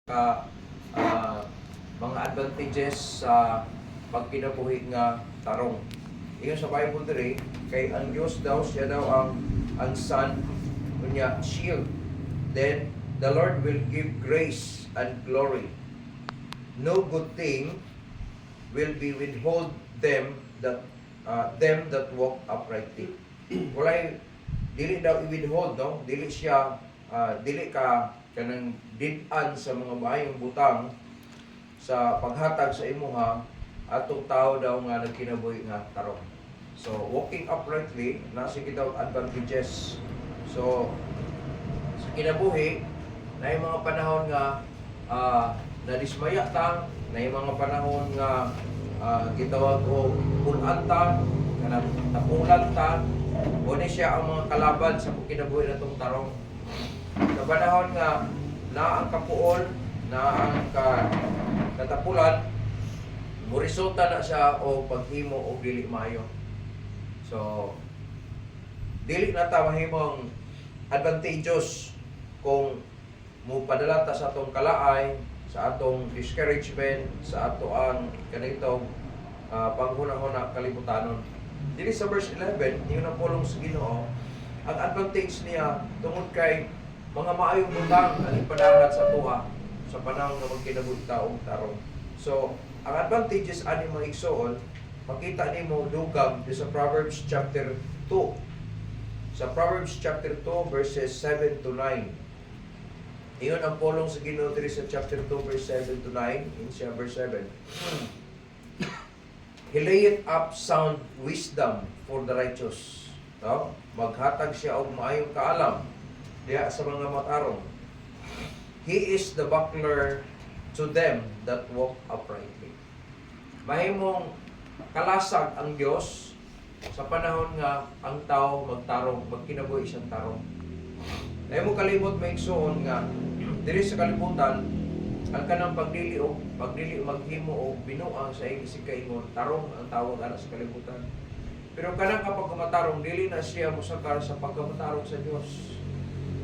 ka ah, mga advantages sa pagkinabuhi nga tarong. Ingon sa Bible diri kay ang Dios daw siya daw ang sun unya shield. Then the Lord will give grace and glory. No good thing will be withhold them that walk uprightly. Walay dili daw i-withhold, no? Dili siya dili ka kanang did-an sa mga maayong butang sa paghatag sa imuha atong tao daw nga nagkinabuhi nga tarong. So walking uprightly na sige daw advantages. So sa kinabuhi na mga panahon nga nadismaya ta, na mga panahon nga gitawag o punanta kanang napulan ta, o ni siya ang mga kalaban sa kinabuhi natong tarong. Sa panahon nga na ang kapuol, na ang katapulan, muresulta na siya o paghimo o dili maayo. So, dili na ta mahimong advantageous kung mupadala ta sa atong kalaay, sa atong discouragement, sa ato ang kanitong panghuna-huna kalibutanon. Dili sa verse 11, yung napulong sa Ginoo, ang advantage niya tungod kay mga maayong butang ang ipanangat sa tuwa sa panahon nga magkinabuhi taong tarong. So, ang advantages ani mga igsoon, makita nimo dugam sa Proverbs chapter 2. Sa Proverbs chapter 2 verses 7 to 9. Iyon ang pulong sa Ginoo diri sa chapter 2 verse 7 to 9, in siya verse 7. He layeth up sound wisdom for the righteous. No? Maghatag siya og maayong kaalam diya sa mga matarong. He is the buckler to them that walk uprightly. Mahimong kalasag ang Dios sa panahon nga ang tao magtarong, magkinabuhi siyang tarong. Dahil mo kalimot may igsoon nga diri sa kalibutan ang kanang pagdili maghimo og binuang sa isig kaingon tarong ang tawag ana sa kalibutan. Pero kanang kapag matarong dili na siya mosakar sa pagkamatarong sa Dios.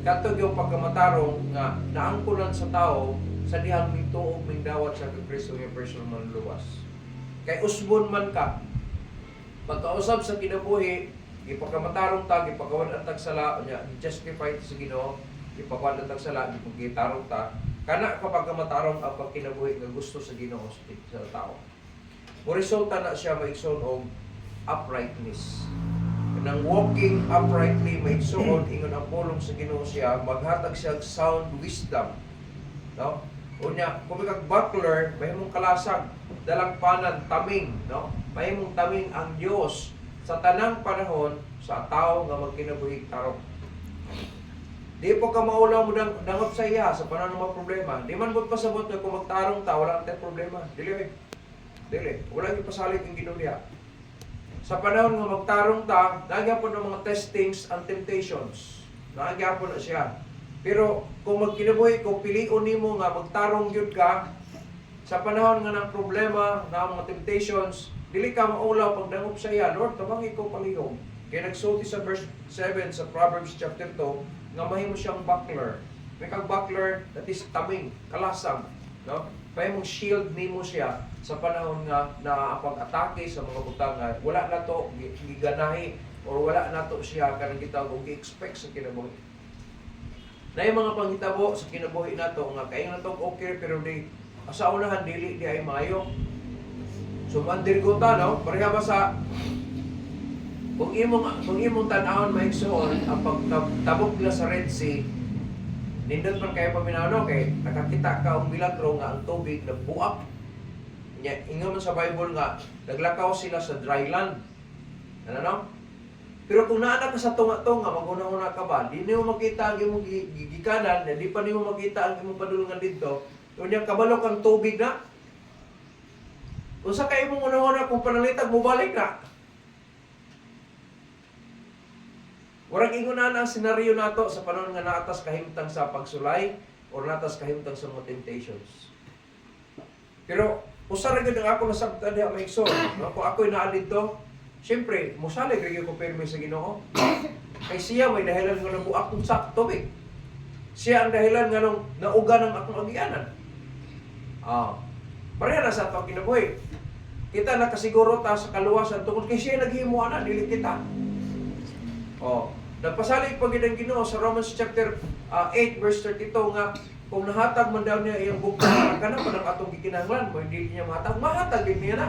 Katog yung pagkamatarong nga naangkulan sa tao sa dihang mituog ming dawat sa Kristo nga personal manluwas. Kay usbon man ka, pagkausap sa kinabuhi, ipagkamatarong ta, ipagkawan tag sala, justified sa Ginoo, ipagkawan tag sala, ipagkitarong ta, kana kapag matarong ang pagkinabuhi nga gusto sa Ginoo sa tao. Mo resulta na siya maigsoon og uprightness. Nang walking uprightly may igsoon ingon ang pulong sa Ginoo siya, maghatag siya sound wisdom. No? Unya, kung kag buckler, mahimong kalasag, dalang panan, taming, no? Mahimong taming ang Dios sa tanang panahon sa tao nga magkinabuhi tarong. Di po ka maulaw mo dangop sa iya sa panahon ng mga problema. Di man mo pasabot nga kung magtarong ta, wala tayong problema. Dili. Wala yung pasalit yung Ginoo diha. Sa panahon nga magtarong ta, nagyapon ng mga testings and temptations. Nagyapon na siya. Pero kung magkinabuhi, kung piliun nimo nga magtarong gyud ka, sa panahon nga ng problema, ng mga temptations, dili ka maulaw pagdangop sa iya, Lord, tabang ikaw palihog. Kaya nagsulti sa verse 7 sa Proverbs chapter 2, nga mahimo siyang buckler. May kang buckler, that is taming, kalasang. No? Mahimong shield nimo siya sa panahon nga nakapag-atake sa mga butang nga wala na to giganahi or wala na to siya kanang gitawag og expect sa kinabuhi. Na yung mga panghitabo sa kinabuhi nato nga kay na to okay pero di sa unahan dili di ay maayo. So mandirgota no, pareha ba sa kung imong tan-awon maigsoon ang pagtabok nila sa Red Sea, nindot man kayo paminaw kay nakakita ka og milagro nga ang tubig nagbuak. Nya ingon man sa Bible nga naglakaw sila sa dry land. Ano no? Pero kung naana ka sa tunga-tunga, maguna-una ka ba, di niyo makita ang imong gigikanan, di pa niyo makita ang imong padulungan dito. Unya kabalo kang tubig na. Unsa kay imong una-una kung panalitag mo balik na? Warang ingunan ang senaryo nato sa panahon nga naatas kahimtang sa pagsulay or naatas kahimtang sa mga temptations. Pero usa ra gyud ang ako nasabtan diha maigsoon, no? Kung ako'y naa dito, siyempre mosalig gyud ko pirmi sa Ginoo. Kay siya may dahilan nga nabuak kung sa tubig. Siya ang dahilan nga nung nauga ng akong agianan. Pareha na sa itong kinabuhi. Kita nakasiguro ta sa kaluwasan tungkol kay siya naghimo ana dili kita. Nagpasalig pa gid ang Ginoo sa Romans chapter 8 verse 32 nga kung nahatag man daw niya iyang bukod kana pa ng atong gikinahanglan, mo hindi niya mahatag din niya na.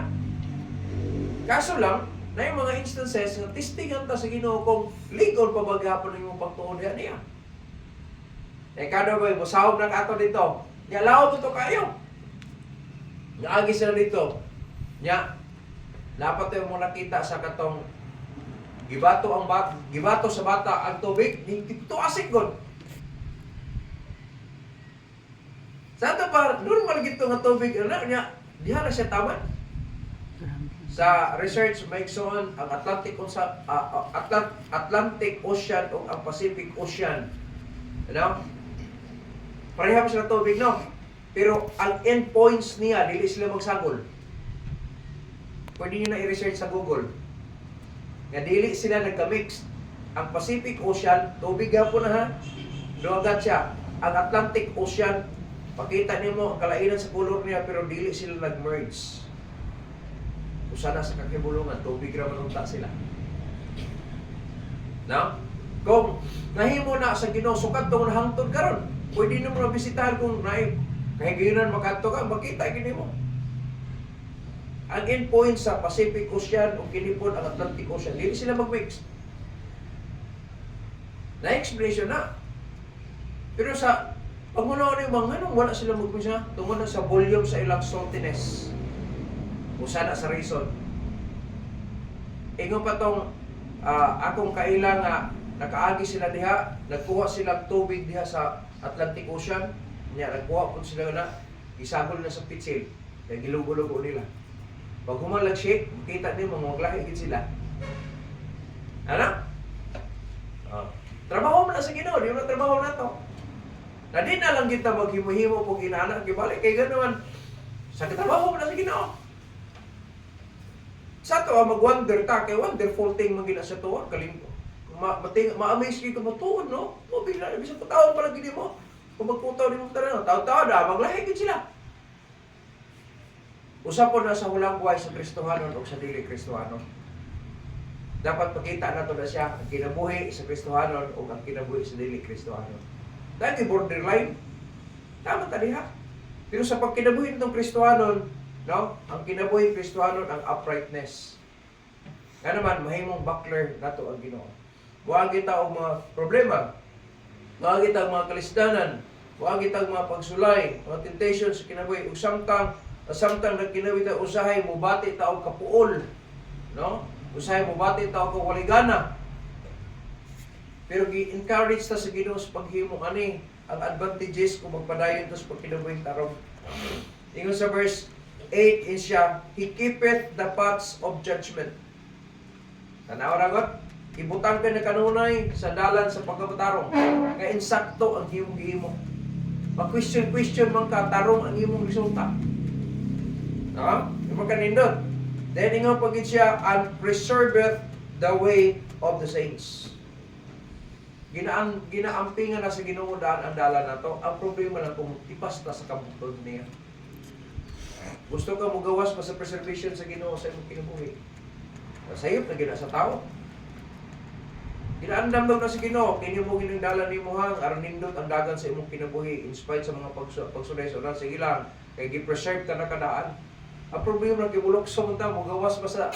Kaso lang, na yung mga instances nga testingan ta sa Ginoo kung ligon pa ba gyapon ang imong pagtuon niya. Kada ba mo sahog na kato dito. Nialaw mo to kayo. Naagi sila dito. Nya, dapat tayo mo nakita sa katong gibato sa bata ang tubig, dito asik god. Sa ato pa, normal gito nga tubig, nya, diha na siya tama. Sa research, maigsoon ang Atlantic Ocean o ang Pacific Ocean. Parehas sila tubig, no? Pero ang endpoints niya, dili sila magsagol. Pwede nyo na i-research sa Google. Nga dili sila nagka-mix. Ang Pacific Ocean, tubig po na ha. Duagat siya. Ang Atlantic Ocean, pakita niyo ang kalainan sa kulor niya, pero dili sila nag-merge. Usa na sa kakibulungan, tubig raman unta sila. No? Kung nahimo na sa Ginoo, sukat tong hangtod karon, pwede nyo mga bisitahan kung kahiginan makadto ka, makita gini mo. Ang endpoint sa Pacific Ocean o kinipon ang Atlantic Ocean, hindi sila mag-mix. Na-explanation na. Pero sa pagmunaw ng mga anong wala sila mag-mix na, tungkol sa volume sa ilang saltiness. O sana sa reason. Ingon pa tong akong kailang nakaagi sila diha, nagkuha silang tubig diha sa Atlantic Ocean, niya nagkuha po sila na, isagol na sa pitsil, kaya gilugo-lugo nila. Pag humalag siya, makita niyo, maglahi sila. Ano? Trabaho mo na sa Ginoo, di mo na trabaho na to. Na di na lang kita maghimo-himo pag inaanak, gibalik kay ganoon. Sa trabaho mo na sa Ginoo. Sa to, mag-wonder ta, kay wonderful thing magina sa tuwa, kalimpo. Ma-amaze kayo matuon, no? Bigla, bisang putawon pala gini mo. Kung magputaw din mo tayo, tao-tao na, maglahi sila. Usapon na sa hulang buhay sa Kristohanon o sa dili Kristohanon. Dapat pakita na to na siya ang kinabuhi sa Kristohanon o ang kinabuhi sa dili Kristohanon. Dahil borderline, tama taliha. Pero sa pagkinabuhi nitong Kristohanon, no, ang kinabuhi Kristohanon ang uprightness. Nga naman, mahimong buckler nato ang Ginoo. Huwag kita ang mga problema, huwag kita ang mga kalisdanan, huwag kita ang mga pagsulay, mga temptations sa kinabuhi. Ug samtang nagkinawita usahay mo bati taog kapuol, no? Usahay mo bati taog kawaligana. Pero gi-encourage ta sa Ginoo sa paghimo ani ang advantages kung magpadayon ta sa pagkinabuhi tarong. Ingon sa verse 8 is siya, He keepeth the paths of judgment. Tanaw ragot, ibutang ka na kanunay sa dalan sa pagkabatarong. Nga insakto ang himo-himo. Pa-question man ka, tarong ang imong resulta. Yung magkanindot. Then ingon pagit siya, and preserveth the way of the saints. Ginaampingan na sa Ginoo daan ang dalan na to. Ang problema lang kung tipas na sa kabutod niya. Gusto ka mugawas pa sa preservation sa Ginoo sa imong kinabuhi. Sayop na gina sa tao. Ginaandam daw na sa Ginoo, kini mo giningdalan nimo hang aron nindot ang dagan sa imong kinabuhi in spite sa mga pagsulay-sulay sa ilang kay gi-preserve ka na kadaan. Ang problema kay bulokso man ta mugawas pa sa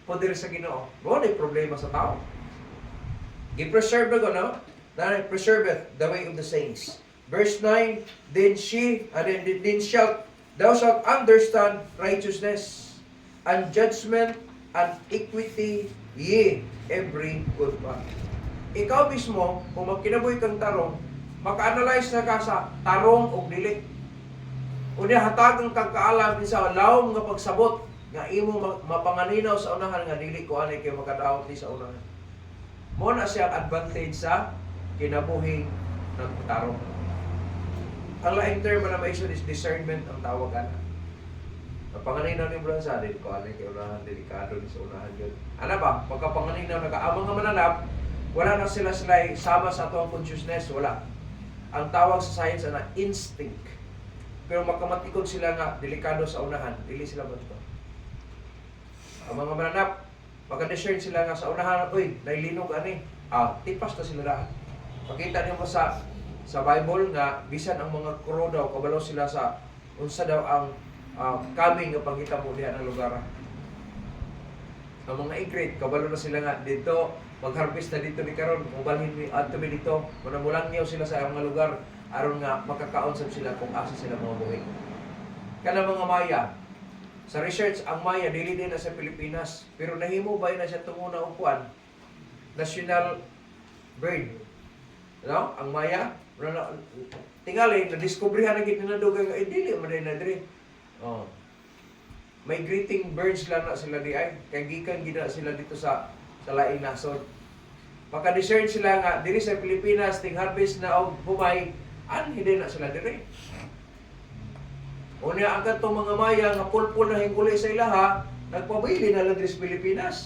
poder sa Ginoo. Mo ni problema sa tao. Gi-preserve na no? Na preserveth the way of the saints. Verse 9, then thou shalt understand righteousness and judgment and equity, ye every good path. Ikaw mismo, kung magkinabuhi kang tarong, maka-analyze na ka sa tarong o dili. Unya hatagang kang kaalam sa lawom nga pagsabot nga imo mapanganinaw sa unahan nga dili ko anay kay makadaot ni sa unahan. Mo na siya advantage sa kinabuhi ng tarong. Ang laing term na may is discernment ang tawagan. Panganinaw ni Bron sa din ko anay kay unahan delikado ni sa unahan yun. Ano ba? Pagkapanganinaw nag-aamang nga mananap, wala na sila sama sa atong consciousness, wala. Ang tawag sa science na instinct. pero makamatikod sila nga delikado sa unahan, dili sila madto. Ang mga mananap, maka-discern sila nga sa unahan, uy, nailinog ani. Tipas na sila daan. Pakita niyo mo sa Bible nga bisan ang mga kuro daw kabalo sila sa unsa daw ang coming nga panghitabo diha ng lugar. Ang mga igreat kabalo na sila nga dito mag-harvest na dito ni karon, mobalhin mi adto mi dito, manamulang niyo sila sa mga lugar aron nga makakaon sila kung asa sila mabuhi. Kana mga Maya, sa research ang Maya dili din na sa Pilipinas, pero nahimo ba na siya tunguna og kuan national bird. No? Ang Maya, tingali na-discoveryhan na gid nila dugay nga dili man na diri. May greeting birds lang na sila di ay kay gikan gid na sila dito sa laing nasod. Maka-discern sila nga diri sa Pilipinas ting harvest na og humay hindi na sila diri. Unya ang katong mga Maya nga pulpul na hinguli sa ilaha, nagpabili na lang diri sa Pilipinas.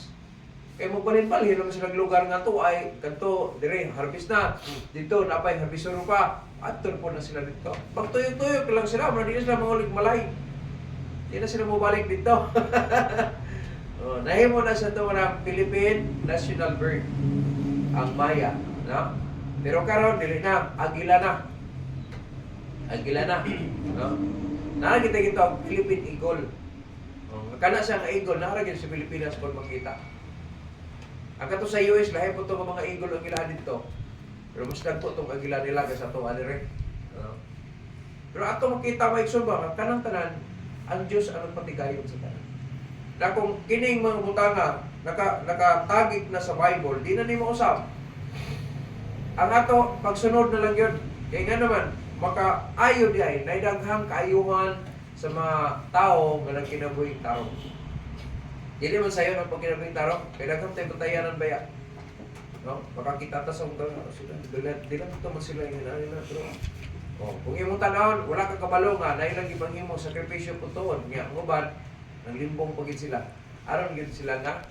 Kay magbalin-balhin naman sila lugar nga to ay kanto diri harvest na. Dito napay harvestor pa. Adto po na sila dito. Magtuyo-tuyo lang sila, di na sila mangulig malay. Di na sila mabalik dito. Nahimo na sa ito ng Philippine National Bird, ang Maya. No? Pero karon dili na, agila na. Agila na. No? Nakakita gito ang Philippine Eagle. Kana siya nga eagle, nakaragin sa Pilipinas kung makita. Ang kato sa US, lahi po itong mga eagle ang ilahan dito. Pero mas nagpo itong agila nila kasi itong anire. Pero ato makita maikson ba, kanang tanan, ang Diyos anong patigayon sa tanan. Na kung kining mga butanga, nakatagik na sa Bible, di na nimo usap. Ang ato, pagsunod na lang yun. Kaya nga naman, makaayo di ay, naidaghang kaayuhan sa mga tao nga nagkinabuhing tarong. Dili man sayo ng pagkinabuhing tarong, kaya daghang tayo batayanan ba yan? No? Makakita ta sa mga sila, dilang ito man sila yung hinanila. Kung imong tanawon, wala ka kabalo nga, nailang ibang imo, sakripisyo po toon. Nga, ngubad, nang limbong pagid sila. Aron gid sila nga,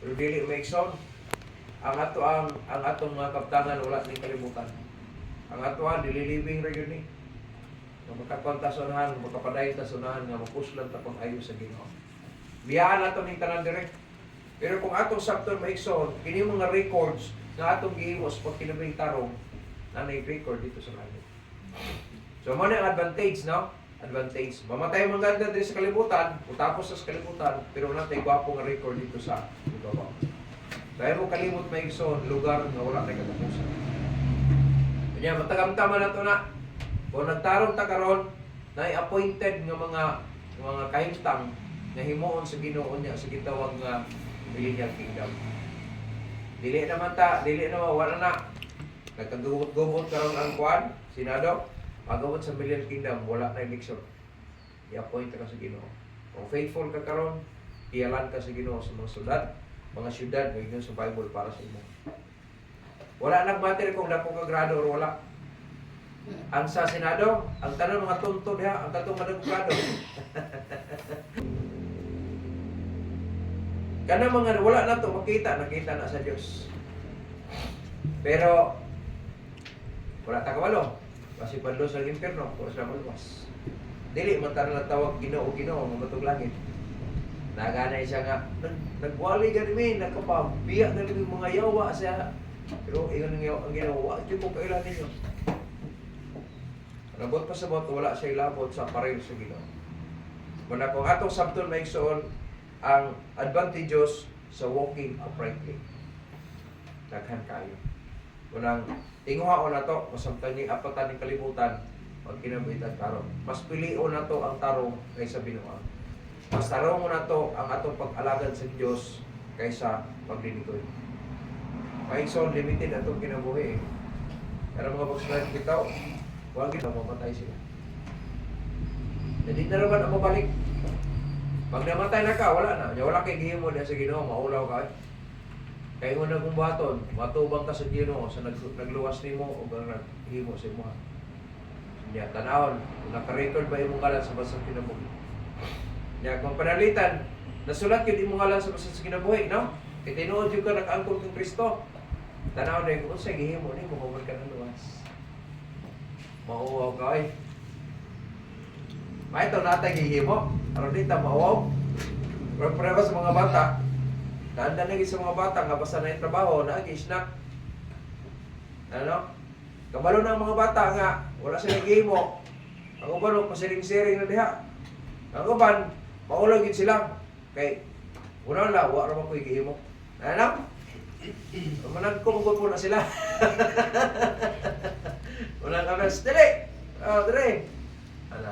pero dili maikson. Ang atong mga kaptangan wala ni kalimutan. Ang atuan dililibing ra gyud ni. Makakonta sa unahan, makapadayon ta sa unahan nga mapuslan ta pang ayo sa Ginoo. Biyaan nato ning tanan dire. Pero kung atong sakton maikson, kini mga records nga atong gihimo sa pagkinabing tarong, nanay record dito sa langit. So mo na ang advantage, no? Advantage. Mamatay man ganda diri sa kalibutan, utapos sa kalibutan, pero natay gwapo nga record dito sa ibabaw. Dahil mo kalimot maikson, lugar nga wala na katapusan. Kanya matagamtaman na ito na. Kung nagtarong ta karon, na-appointed nga mga kahimtang na himuon sa Ginoo niya sa gitawag nga Millennial Kingdom. Dili naman wala na. Nagkagubot karon ang kuan, Senado, pagabot sa Millennial Kingdom, wala na election. I-appoint ka sa Ginoo. Kung faithful ka karon, iyalan ka sa Ginoo sa mga syudad, nga sa Bible para sa imo. Wala nagmatter kung dako ka grado or wala. Ang sa Senado, ang tanan mga tonto diha, ang katong madaggrado. Kana mga wala na to nakita na sa Dios. Pero wala ta kabalo. Kasi padlo sa impierno, o sa malwas. Dili man ta na tawag Ginoo nga matug langit. Naganay siya nga nagwali gani mi, nakapabiya na mi mga yawa sa pero ingon ang ginawa, di ko kailan ninyo. Nabot pa sa bot, wala siya ilabot sa parel sa Ginoo. Kung kung atong sabton maigsoon ang advantages sa walking uprightly. Daghan kayo. Kunang tinguhaon na to, masamtang ni apatan ni kalibutan, pag kinabuhitan karon. Mas pilion na to ang tarong kaysa binuang. Mas tarong mo na to ang atong pag-alagad sa Diyos kaysa paglilingkod. Maigsoon, limited atong kinabuhi. Kaya mga pagsulat kita, huwag kita mamatay sila. Hindi na naman ang mabalik. Pag namatay na ka, wala na. Wala kay gihimo na sa Ginoo, maulaw ka. Kaya mo na kung baton, matubang ka sa Ginoo sa nagluwas nimo o naghimo sa imo. Nya tanawon, naka-record ba imong ngalan sa basang kinabuhi? Nya kung panalitan, nasulat gyud imong ngalan sa basang kinabuhi, no? Kay tinuod jud ka nag-angkol kang Kristo. Tanaw na kung sa gihimo nimo mabalik ka ng luwas. Mauwaw ka ay. May ito natay gihimo. Aron di ta maawaw. Pero para sa mga bata, naanda na sa mga bata nga basta na yung trabaho, nag-snack. Ano? Kabalo na ang mga bata nga, wala sila gihimo. Ang uban, pasiring-siring na diha. Ang uban, maulang yun sila. Kay, una lang, wala naman ko gihimo. Ano? Managkungkot po na sila. Unang kamas, dali! Dali! Ano?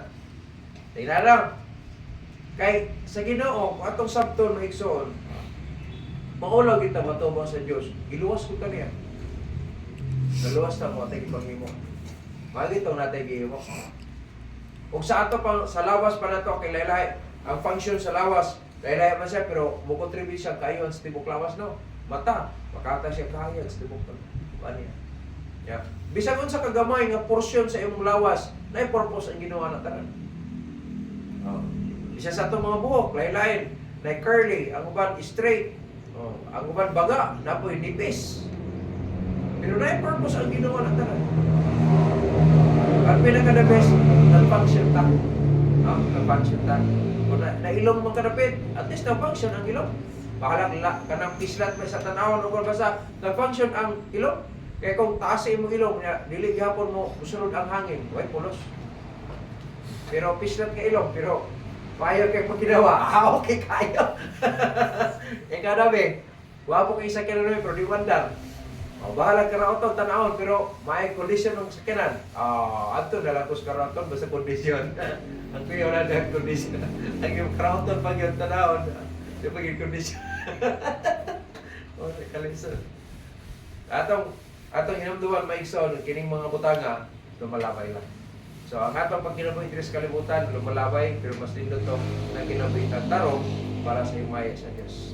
Tingnan lang. Kay sa Ginoo, kung atong sabton maigsoon, maulaw kita matubang sa Dios. Giluwas ko kaniya. Naluwas ta mo tay gipangimo. Magitong natay gihimo. Ug sa ato pang sa lawas pa nato kay laylay, ang function sa lawas, laylay man siya pero mo contribute siya kayo sa tibok lawas no. Mata, makata siya kayo sa tibok niya. Yeah. Bisag unsa kagamay nga porsyon sa imong lawas, nay purpose ang Ginoo na tanan. Oh. Isa sa itong mga buhok, lain-lain, na curly, ang uban straight, ang uban baga, napoy nipis. Pero na-purpose ang ginawa ng tanan. Ang pinaka-the best, nag-function ta. Nag-function ta. Kung na-ilong mong kadapit, at least nag-function ang ilong. Bakalang kanang pislat may sa tanawon, o basta nag-function ang ilong. Kaya kung taas sa imong ilong, dili gihapon mo, musunod ang hangin, way pulos. Pero pislat ka ilong, pero payo kay pag ginawa, okay kayo. Ikaw nabi, wapo kay sakyanan pero di wandar. Bahala ka na ito, tanahon, pero may kondisyon ng sakyanan. Ato nalakos ka na ito, basta kondisyon. Ang kuya wala na kondisyon. Ang yung krauton pag yung tanahon, di pag yung kondisyon. Kalisod. Atong hinamduan maigsoon, kining mga butanga, lumalabay lang. So, ang atong pagkinabuhi sa kalibutan, lumalabay, pero mas lindo to na kinabuhi ang tarong para sa himaya sa Diyos.